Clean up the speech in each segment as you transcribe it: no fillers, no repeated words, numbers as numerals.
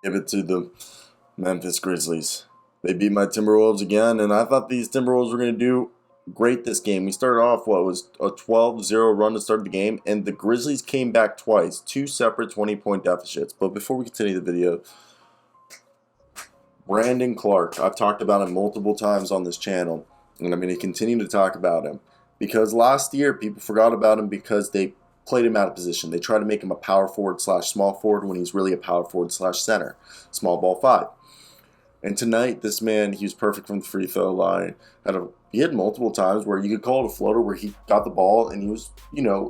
Give it to the Memphis Grizzlies. They beat my Timberwolves again, and I thought these Timberwolves were going to do great this game. We started off, what was a 12-0 run to start the game, and the Grizzlies came back twice, two separate 20-point deficits. But before we continue the video, Brandan Clark, I've talked about him multiple times on this channel, and I'm going to continue to talk about him. Because last year, people forgot about him because they played him out of position. They tried to make him a power forward slash small forward when he's really a power forward slash center. Small ball 5. And tonight, this man, he was perfect from the free throw line. He had multiple times where you could call it a floater where he got the ball and he was,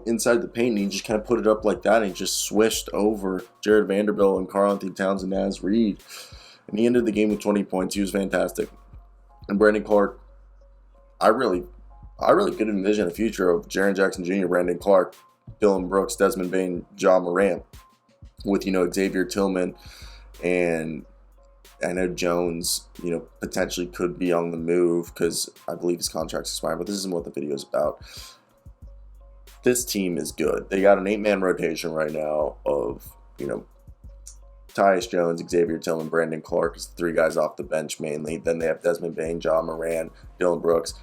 inside the paint and he just kind of put it up like that and he just swished over Jared Vanderbilt and Karl-Anthony Towns and Naz Reid. And he ended the game with 20 points. He was fantastic. And Brandan Clark, I really could envision a future of Jaren Jackson Jr., Brandan Clark, Dillon Brooks, Desmond Bane, Ja Morant, with, Xavier Tillman, and I know Jones, potentially could be on the move because I believe his contract's expiring, but this isn't what the video is about. This team is good. They got an 8-man rotation right now of, Tyus Jones, Xavier Tillman, Brandan Clark is the 3 guys off the bench mainly. Then they have Desmond Bane, Ja Morant, Dillon Brooks,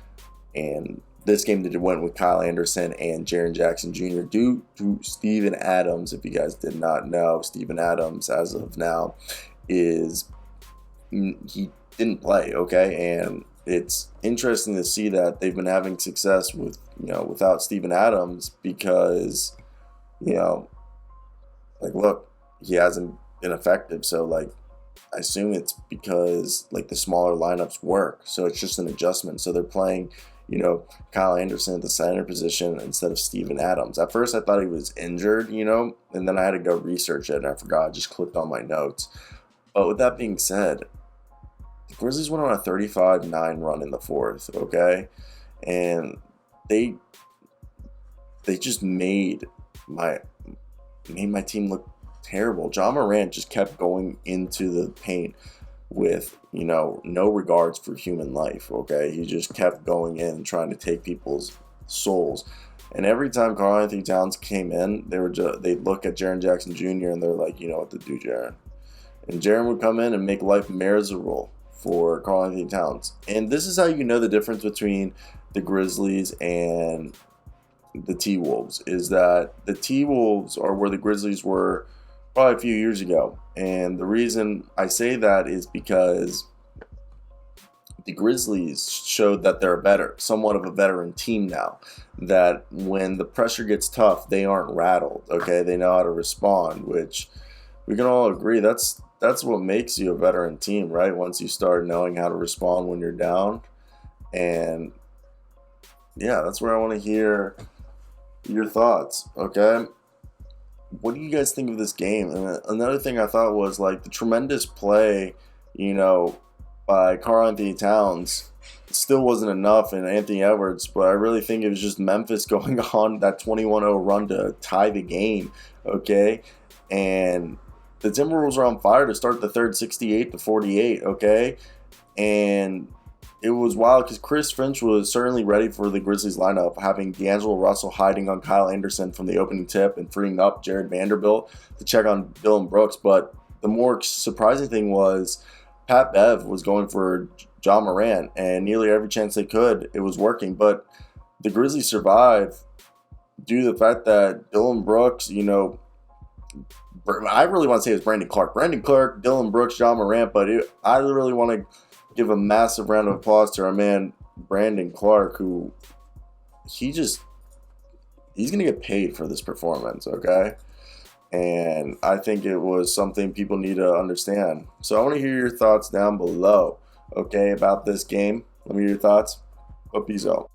and this game they went with Kyle Anderson and Jaren Jackson Jr. due to Steven Adams. If you guys did not know, Steven Adams, as of now, he didn't play, okay? And it's interesting to see that they've been having success with, without Steven Adams because, look, he hasn't been effective. So, I assume it's because, the smaller lineups work. So it's just an adjustment. So they're playing, Kyle Anderson at the center position instead of Steven Adams. At first, I thought he was injured, and then I had to go research it, and I forgot. I just clicked on my notes. But with that being said, the Grizzlies went on a 35-9 run in the fourth, okay? And they just made my team look terrible. Ja Morant just kept going into the paint with, no regards for human life, okay? He just kept going in and trying to take people's souls. And every time Karl-Anthony Towns came in, they'd look at Jaren Jackson Jr. and they're like, you know what to do, Jaren. And Jaren would come in and make life miserable for Karl-Anthony Towns. And this is how you know the difference between the Grizzlies and the T-Wolves, is that the T-Wolves are where the Grizzlies were probably a few years ago. And the reason I say that is because the Grizzlies showed that they're somewhat of a veteran team now. That when the pressure gets tough, they aren't rattled, okay? They know how to respond, which we can all agree that's what makes you a veteran team, right? Once you start knowing how to respond when you're down. And yeah, that's where I want to hear your thoughts, okay? What do you guys think of this game? And another thing I thought was the tremendous play, by Karl-Anthony Towns still wasn't enough, and Anthony Edwards, but I really think it was just Memphis going on that 21-0 run to tie the game, okay? And the Timberwolves are on fire to start the third, 68-48, okay? And it was wild because Chris Finch was certainly ready for the Grizzlies lineup, having D'Angelo Russell hiding on Kyle Anderson from the opening tip and freeing up Jared Vanderbilt to check on Dillon Brooks. But the more surprising thing was Pat Bev was going for Ja Morant, and nearly every chance they could, it was working. But the Grizzlies survived due to the fact that Dillon Brooks, I really want to say it's Brandan Clark. Brandan Clark, Dillon Brooks, Ja Morant, but I really want to give a massive round of applause to our man Brandan Clark, who he's going to get paid for this performance, okay? And I think it was something people need to understand. So I want to hear your thoughts down below, okay, about this game. Let me hear your thoughts. Peace out.